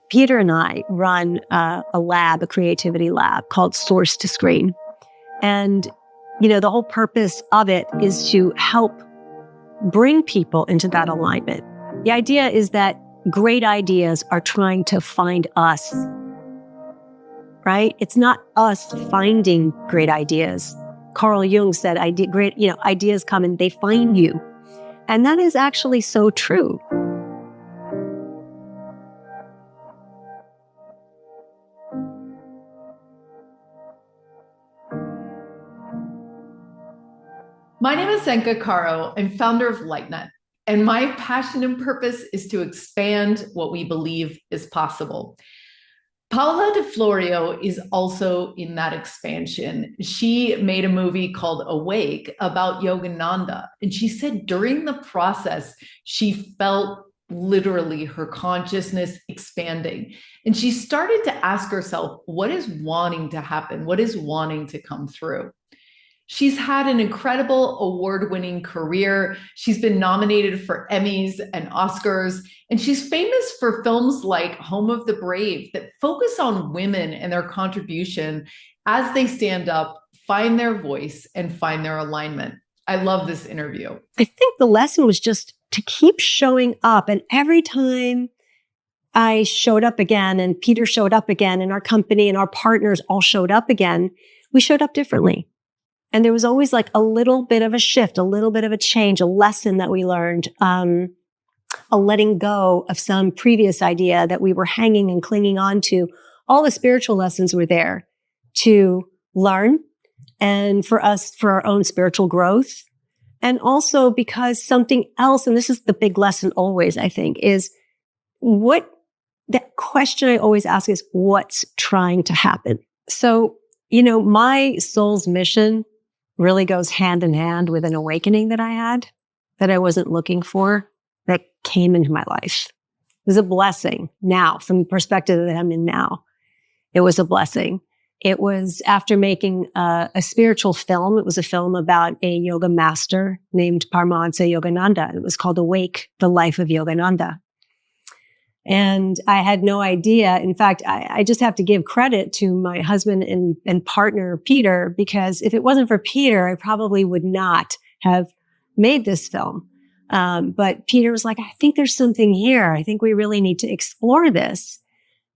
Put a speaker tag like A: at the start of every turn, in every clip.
A: Peter and I run a lab, a creativity lab called Source to Screen. And, the whole purpose of it is to help bring people into that alignment. The idea is that great ideas are trying to find us, right? It's not us finding great ideas. Carl Jung said, ideas come and they find you. And that is actually so true.
B: My name is Zenka Caro. I'm founder of LightNet, and my passion and purpose is to expand what we believe is possible. Paola Di Florio is also in that expansion. She made a movie called Awake about Yogananda, and she said during the process, she felt literally her consciousness expanding. And she started to ask herself, what is wanting to happen? What is wanting to come through? She's had an incredible award-winning career. She's been nominated for Emmys and Oscars, and she's famous for films like Home of the Brave that focus on women and their contribution as they stand up, find their voice, and find their alignment. I love this interview.
A: I think the lesson was just to keep showing up. And every time I showed up again, and Peter showed up again, and our company and our partners all showed up again, we showed up differently. And there was always like a little bit of a shift, a little bit of a change, a lesson that we learned, a letting go of some previous idea that we were hanging and clinging on to. All the spiritual lessons were there to learn, and for us, for our own spiritual growth. And also because something else, and this is the big lesson always, I think, is that question I always ask is, what's trying to happen? So, my soul's mission really goes hand in hand with an awakening that I had that I wasn't looking for, that came into my life. It was a blessing now, from the perspective that I'm in now. It was a blessing. It was after making a spiritual film. It was a film about a yoga master named Paramahansa Yogananda. It was called Awake, the Life of Yogananda. And I had no idea. In fact, I just have to give credit to my husband and partner, Peter, because if it wasn't for Peter, I probably would not have made this film. But Peter was like, I think there's something here. I think we really need to explore this.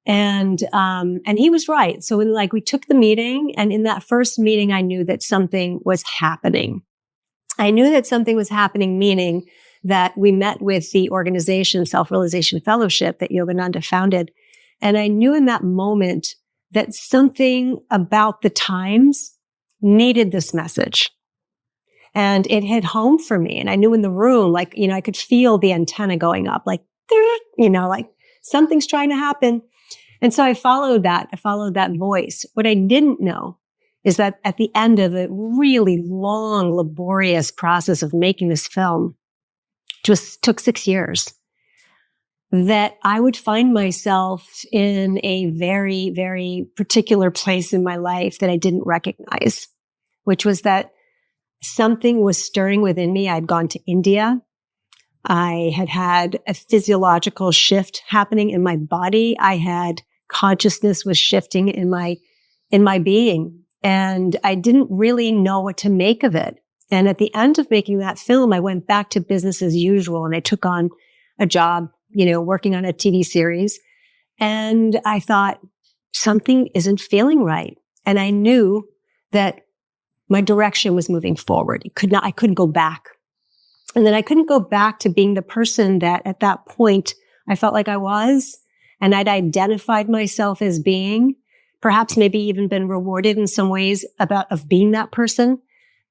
A: And he was right. So we took the meeting, and in that first meeting, I knew that something was happening. I knew that something was happening, meaning that we met with the organization, Self-Realization Fellowship, that Yogananda founded. And I knew in that moment that something about the times needed this message. And it hit home for me. And I knew in the room, I could feel the antenna going up, like something's trying to happen. And so I followed that voice. What I didn't know is that at the end of a really long, laborious process of making this film, just took 6 years, that I would find myself in a very, very particular place in my life that I didn't recognize, which was that something was stirring within me. I'd gone to India. I had a physiological shift happening in my body. Consciousness was shifting in my being, and I didn't really know what to make of it. And at the end of making that film, I went back to business as usual, and I took on a job, working on a TV series. And I thought, something isn't feeling right. And I knew that my direction was moving forward. I couldn't go back. And then I couldn't go back to being the person that at that point I felt like I was, and I'd identified myself as being, perhaps maybe even been rewarded in some ways of being that person.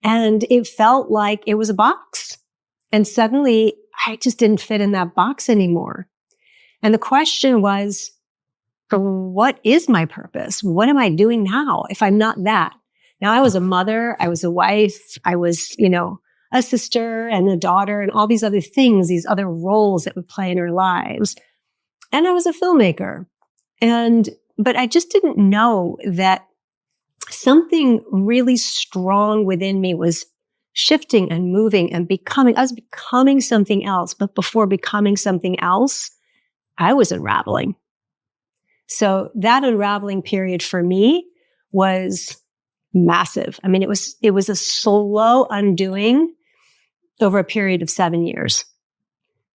A: And it felt like it was a box. And suddenly I just didn't fit in that box anymore. And the question was, what is my purpose? What am I doing now if I'm not that? Now, I was a mother, I was a wife, I was, a sister and a daughter and all these other things, these other roles that we play in our lives. And I was a filmmaker. But I just didn't know that something really strong within me was shifting and moving and I was becoming something else. But before becoming something else, I was unraveling. So that unraveling period for me was massive. I mean, it was a slow undoing over a period of 7 years.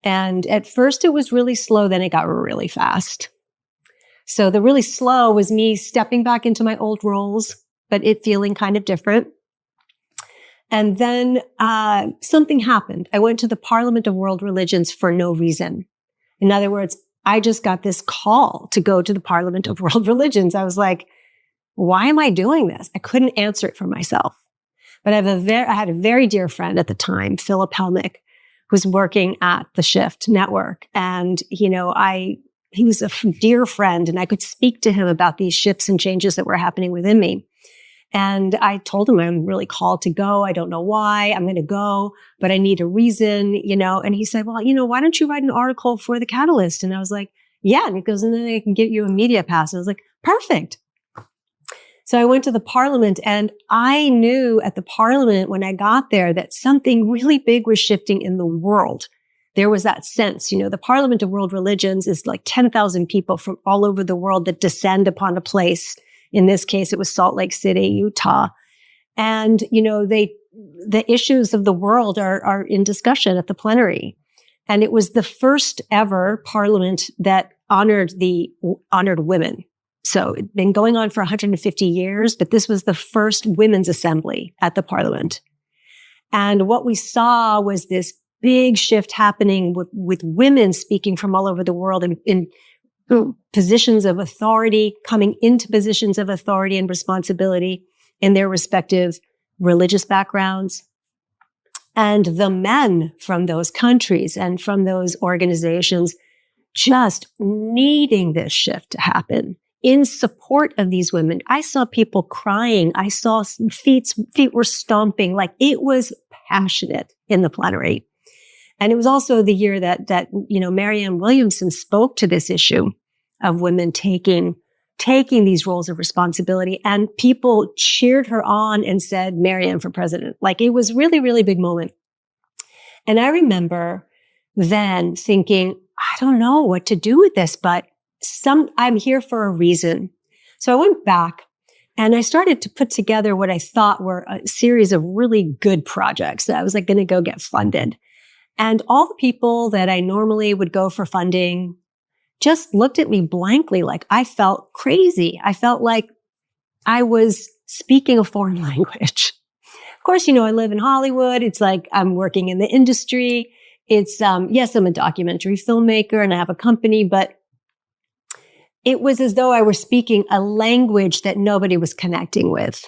A: And at first it was really slow, then it got really fast. So the really slow was me stepping back into my old roles, but it feeling kind of different. And then something happened. I went to the Parliament of World Religions for no reason. In other words, I just got this call to go to the Parliament of World Religions. I was like, why am I doing this? I couldn't answer it for myself. But I had a very dear friend at the time, Philip Helmick, who was working at the Shift Network. And, he was a dear friend, and I could speak to him about these shifts and changes that were happening within me. And I told him I'm really called to go. I don't know why. I'm going to go, but I need a reason, And he said, well, why don't you write an article for The Catalyst? And I was like, yeah. And he goes, and then I can get you a media pass. And I was like, perfect. So I went to the Parliament, and I knew at the Parliament when I got there that something really big was shifting in the world. There was that sense, the Parliament of World Religions is like 10,000 people from all over the world that descend upon a place. In this case, it was Salt Lake City, Utah. And, the issues of the world are in discussion at the plenary. And it was the first ever parliament that honored women. So it'd been going on for 150 years, but this was the first women's assembly at the parliament. And what we saw was this big shift happening with women speaking from all over the world in positions of authority, coming into positions of authority and responsibility in their respective religious backgrounds. And the men from those countries and from those organizations just needing this shift to happen in support of these women. I saw people crying. I saw feet were stomping. Like, it was passionate in the plenary. And it was also the year that Marianne Williamson spoke to this issue of women taking these roles of responsibility, and people cheered her on and said, Marianne for president. Like, it was really, really big moment. And I remember then thinking, I don't know what to do with this, but I'm here for a reason. So I went back and I started to put together what I thought were a series of really good projects that I was like going to go get funded. And all the people that I normally would go for funding just looked at me blankly, like I felt crazy. I felt like I was speaking a foreign language. Of course, I live in Hollywood. It's like I'm working in the industry. It's, yes, I'm a documentary filmmaker and I have a company, but it was as though I were speaking a language that nobody was connecting with.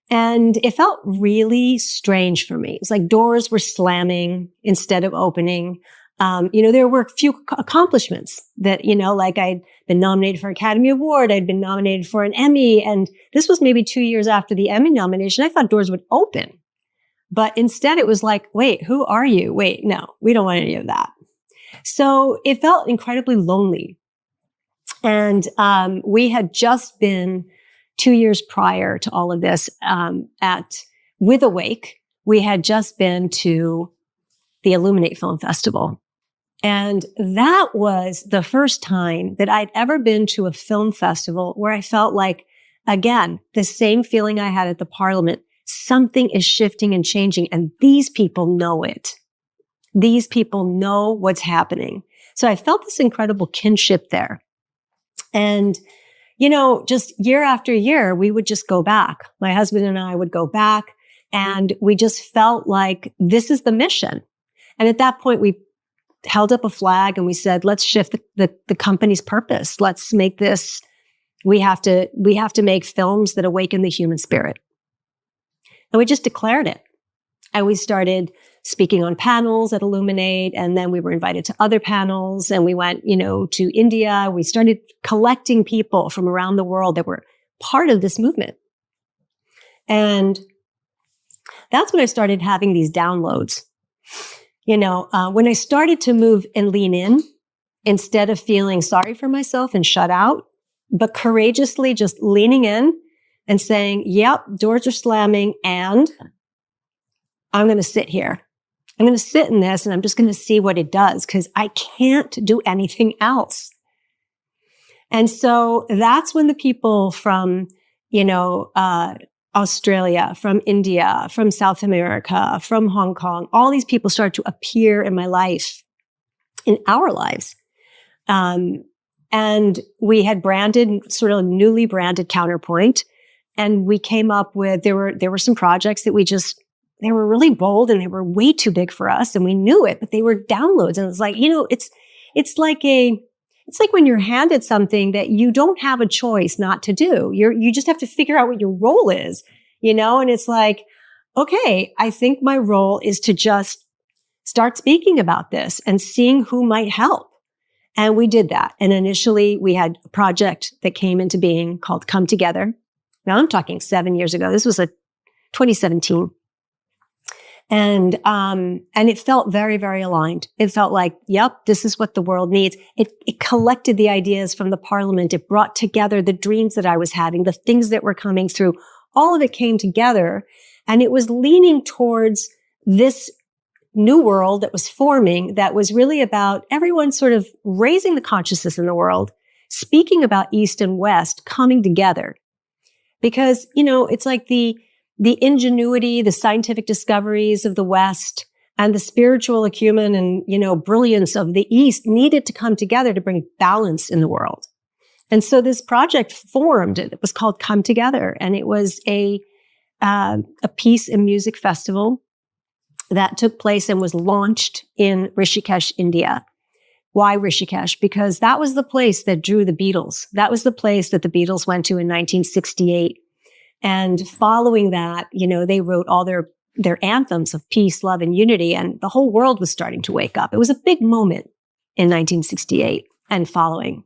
A: And it felt really strange for me. It's like doors were slamming instead of opening. There were a few accomplishments that, like I'd been nominated for an Academy Award. I'd been nominated for an Emmy. And this was maybe 2 years after the Emmy nomination. I thought doors would open. But instead it was like, wait, who are you? Wait, no, we don't want any of that. So it felt incredibly lonely. And we had just been 2 years prior to all of this with Awake. We had just been to the Illuminate Film Festival. And that was the first time that I'd ever been to a film festival where I felt like, again, the same feeling I had at the Parliament. Something is shifting and changing, and these people know it. These people know what's happening. So I felt this incredible kinship there. And, just year after year, we would just go back. My husband and I would go back, and we just felt like this is the mission. And at that point, we held up a flag and we said, let's shift the company's purpose. Let's make this, we have to make films that awaken the human spirit. And we just declared it. And we started speaking on panels at Illuminate. And then we were invited to other panels, and we went, to India. We started collecting people from around the world that were part of this movement. And that's when I started having these downloads. When I started to move and lean in, instead of feeling sorry for myself and shut out, but courageously just leaning in and saying, yep, doors are slamming, and I'm going to sit here. I'm going to sit in this, and I'm just going to see what it does, because I can't do anything else. And so that's when the people from, Australia, from India, from South America, from Hong Kong, all these people started to appear in my life, in our lives. And we had branded, sort of newly branded Counterpoint. And we came up with, there were some projects that they were really bold and they were way too big for us. And we knew it, but they were downloads. And it was like, it's like when you're handed something that you don't have a choice not to do. You just have to figure out what your role is, and it's like, okay, I think my role is to just start speaking about this and seeing who might help. And we did that. And initially we had a project that came into being called Come Together. Now I'm talking 7 years ago. This was 2017. And it felt very, very aligned. It felt like, yep, this is what the world needs. It collected the ideas from the parliament. It brought together the dreams that I was having, the things that were coming through. All of it came together, and it was leaning towards this new world that was forming, that was really about everyone sort of raising the consciousness in the world, speaking about East and West coming together. Because, it's like the ingenuity, the scientific discoveries of the West and the spiritual acumen and, brilliance of the East needed to come together to bring balance in the world. And so this project formed. It was called Come Together. And it was a peace and music festival that took place and was launched in Rishikesh, India. Why Rishikesh? Because that was the place that drew the Beatles. That was the place that the Beatles went to in 1968. And following that, they wrote all their anthems of peace, love, and unity. And the whole world was starting to wake up. It was a big moment in 1968 and following.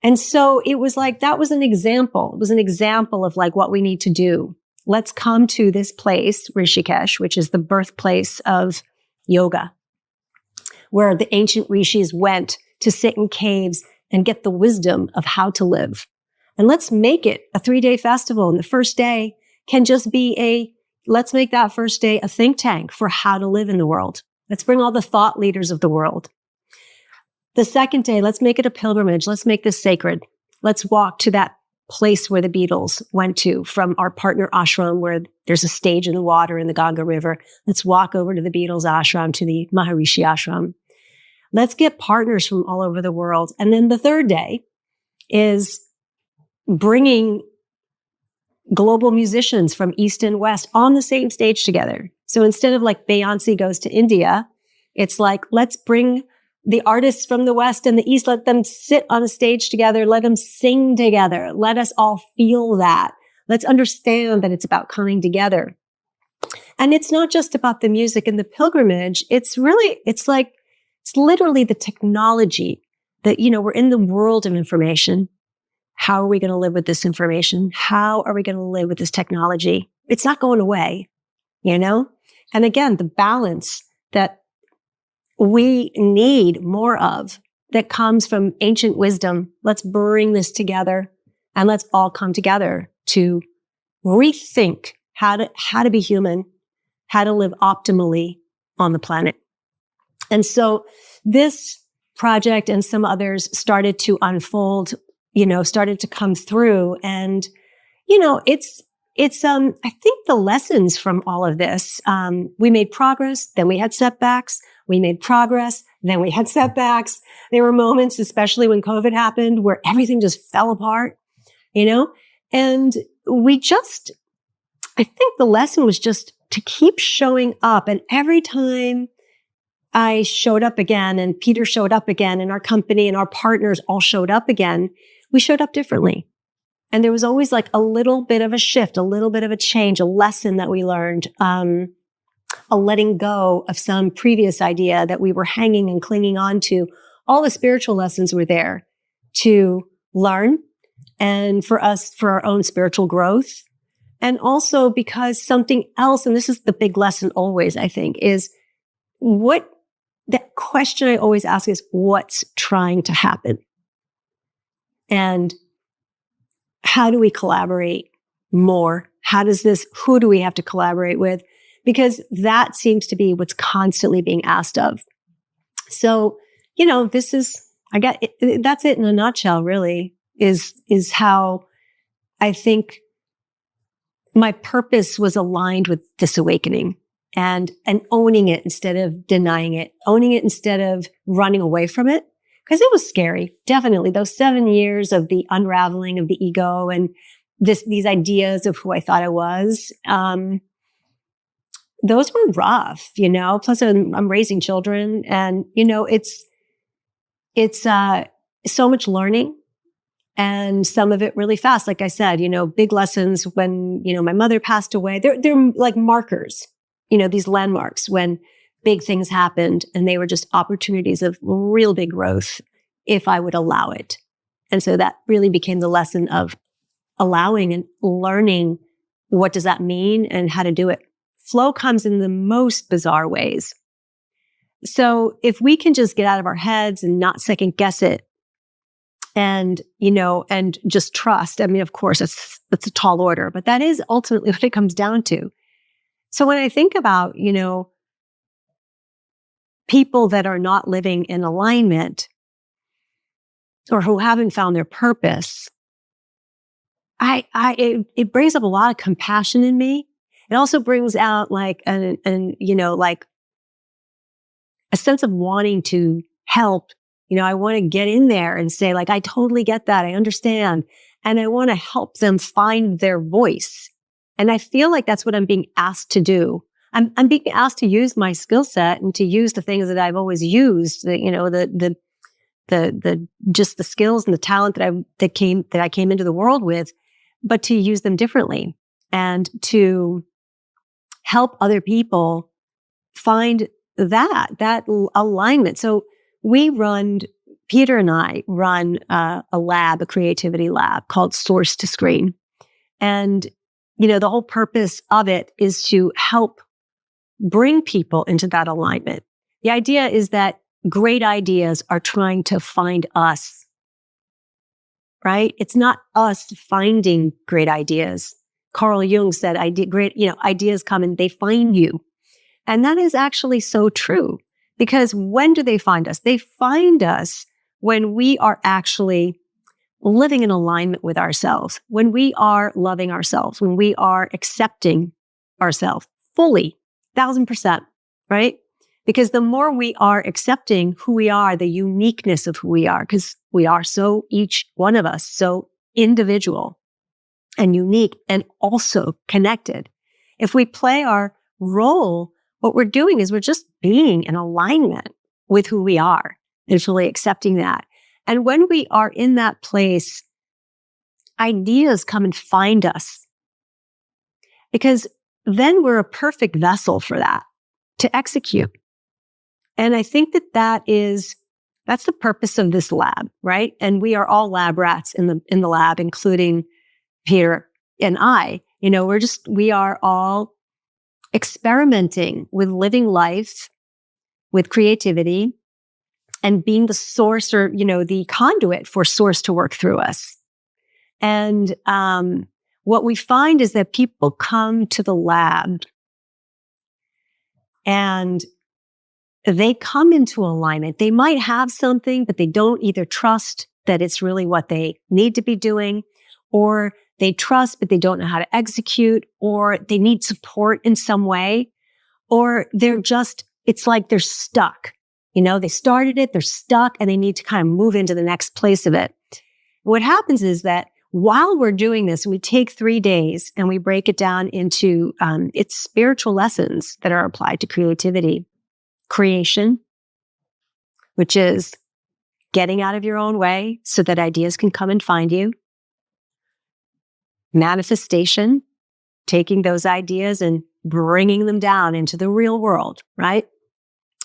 A: And so it was like, that was an example. It was an example of like what we need to do. Let's come to this place, Rishikesh, which is the birthplace of yoga, where the ancient rishis went to sit in caves and get the wisdom of how to live. And let's make it a 3-day festival. And the first day can just be let's make that first day a think tank for how to live in the world. Let's bring all the thought leaders of the world. The second day, let's make it a pilgrimage. Let's make this sacred. Let's walk to that place where the Beatles went to from our partner ashram, where there's a stage in the water in the Ganga River. Let's walk over to the Beatles ashram, to the Maharishi ashram. Let's get partners from all over the world. And then the third day is bringing global musicians from East and West on the same stage together. So instead of like Beyonce goes to India, it's like, let's bring the artists from the West and the East, let them sit on a stage together, let them sing together, let us all feel that. Let's understand that it's about coming together. And it's not just about the music and the pilgrimage. It's literally the technology that, we're in the world of information. How are we going to live with this information? How are we going to live with this technology? It's not going away, And again, the balance that we need more of that comes from ancient wisdom. Let's bring this together and let's all come together to rethink how to be human, how to live optimally on the planet. And so this project and some others started to unfold, started to come through. And, I think the lessons from all of this, we made progress, then we had setbacks. We made progress, then we had setbacks. There were moments, especially when COVID happened, where everything just fell apart, and I think the lesson was just to keep showing up. And every time I showed up again and Peter showed up again and our company and our partners all showed up again, we showed up differently. And there was always like a little bit of a shift, a little bit of a change, a lesson that we learned, a letting go of some previous idea that we were hanging and clinging on to. All the spiritual lessons were there to learn and for us, for our own spiritual growth. And also because something else, and this is the big lesson always, I think, is that question I always ask is, what's trying to happen? And how do we collaborate more? Who do we have to collaborate with? Because that seems to be what's constantly being asked of. So, that's it in a nutshell, really. is how I think my purpose was aligned with this awakening and owning it instead of denying it, owning it instead of running away from it. Because it was scary. Definitely. Those 7 years of the unraveling of the ego and these ideas of who I thought I was, those were rough, plus I'm raising children and, it's so much learning and some of it really fast. Like I said, big lessons when, my mother passed away. They're like markers, these landmarks when big things happened and they were just opportunities of real big growth if I would allow it. And so that really became the lesson of allowing and learning what does that mean and how to do it. Flow comes in the most bizarre ways. So if we can just get out of our heads and not second guess it and, and just trust, I mean, of course, that's a tall order, but that is ultimately what it comes down to. So when I think about, people that are not living in alignment or who haven't found their purpose, it brings up a lot of compassion in me. It also brings out like like a sense of wanting to help. I want to get in there and say like, I totally get that. I understand. And I want to help them find their voice. And I feel like that's what I'm being asked to do. I'm being asked to use my skill set and to use the things that I've always used, the just the skills and the talent that I came into the world with, but to use them differently and to help other people find that alignment. So Peter and I run a creativity lab called Source to Screen. And, the whole purpose of it is to help bring people into that alignment. The idea is that great ideas are trying to find us, right? It's not us finding great ideas. Carl Jung said, ideas come and they find you. And that is actually so true because when do they find us? They find us when we are actually living in alignment with ourselves, when we are loving ourselves, when we are accepting ourselves fully, 1,000%, right? Because the more we are accepting who we are, the uniqueness of who we are, because we are each one of us, so individual and unique and also connected. If we play our role, what we're doing is we're just being in alignment with who we are and really accepting that. And when we are in that place, ideas come and find us because then we're a perfect vessel for that to execute. And I think that's the purpose of this lab, right? And we are all lab rats in the lab, including Peter and I. We are all experimenting with living life with creativity and being the source or, the conduit for source to work through us. And what we find is that people come to the lab and they come into alignment. They might have something, but they don't either trust that it's really what they need to be doing, or they trust, but they don't know how to execute, or they need support in some way, or it's like they're stuck. They started it, they're stuck, and they need to kind of move into the next place of it. What happens is that while we're doing this, we take 3 days and we break it down into it's spiritual lessons that are applied to creativity. Creation, which is getting out of your own way so that ideas can come and find you. Manifestation, taking those ideas and bringing them down into the real world, right?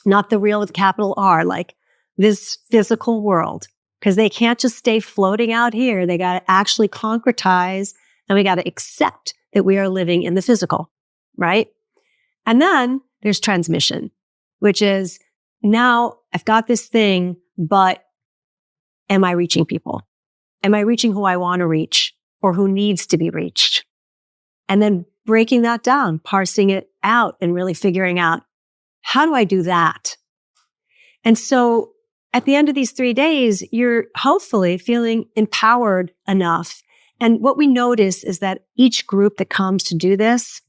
A: Not the real with capital R, like this physical world, because they can't just stay floating out here. They got to actually concretize, and we got to accept that we are living in the physical, right? And then there's transmission, which is now I've got this thing, but am I reaching people? Am I reaching who I want to reach or who needs to be reached? And then breaking that down, parsing it out and really figuring out, how do I do that? And so at the end of these 3 days, you're hopefully feeling empowered enough. And what we notice is that each group that comes to do this,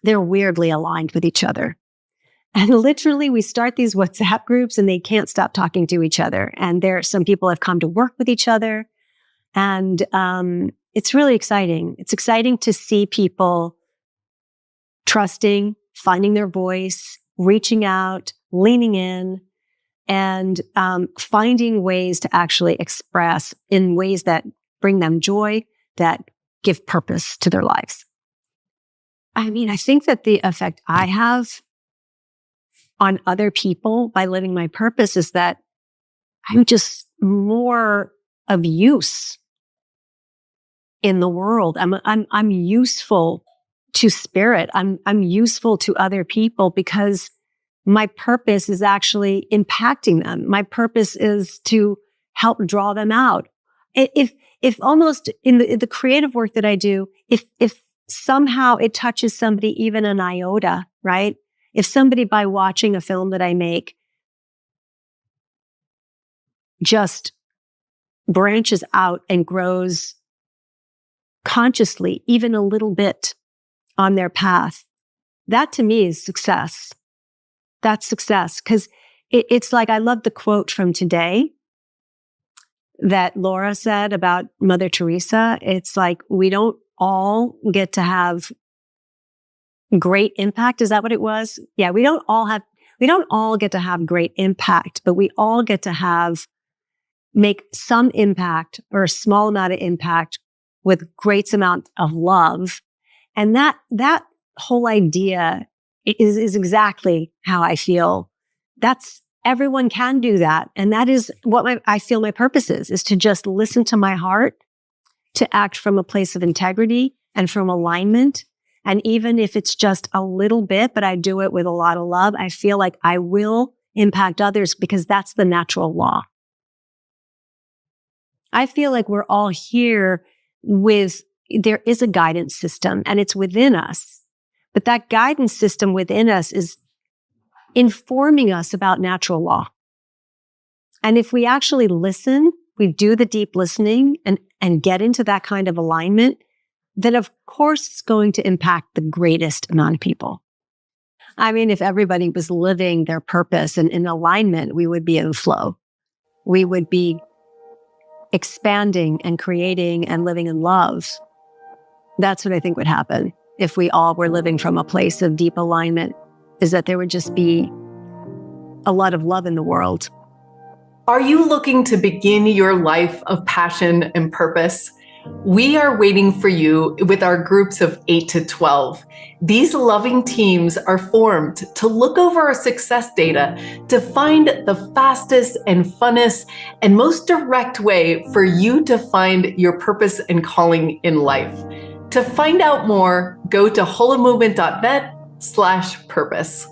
A: they're weirdly aligned with each other. And literally, we start these WhatsApp groups and they can't stop talking to each other. And some people have come to work with each other. And it's really exciting. It's exciting to see people trusting, finding their voice, reaching out, leaning in, and finding ways to actually express in ways that bring them joy, that give purpose to their lives. I mean, I think that the effect I have on other people by living my purpose is that I'm just more of use in the world. I'm useful to spirit. I'm useful to other people because my purpose is actually impacting them. My purpose is to help draw them out. If almost in the creative work that I do, if somehow it touches somebody even an iota, right? If somebody by watching a film that I make just branches out and grows consciously, even a little bit on their path, that to me is success. That's success. Because it's like, I love the quote from today that Laura said about Mother Teresa. It's like, we don't all get to have great impact. Is that what it was? Yeah, we don't all get to have great impact, but we all get to make some impact or a small amount of impact with great amount of love. And that whole idea is exactly how I feel. Everyone can do that. And that is what I feel my purpose is to just listen to my heart, to act from a place of integrity and from alignment. And even if it's just a little bit, but I do it with a lot of love, I feel like I will impact others because that's the natural law. I feel like we're all here there is a guidance system and it's within us. But that guidance system within us is informing us about natural law. And if we actually listen, we do the deep listening and get into that kind of alignment, then of course it's going to impact the greatest amount of people. I mean, if everybody was living their purpose and in alignment, we would be in flow. We would be expanding and creating and living in love. That's what I think would happen if we all were living from a place of deep alignment, is that there would just be a lot of love in the world.
B: Are you looking to begin your life of passion and purpose? We are waiting for you with our groups of 8 to 12. These loving teams are formed to look over our success data to find the fastest and funnest and most direct way for you to find your purpose and calling in life. To find out more, go to holomovement.net/purpose.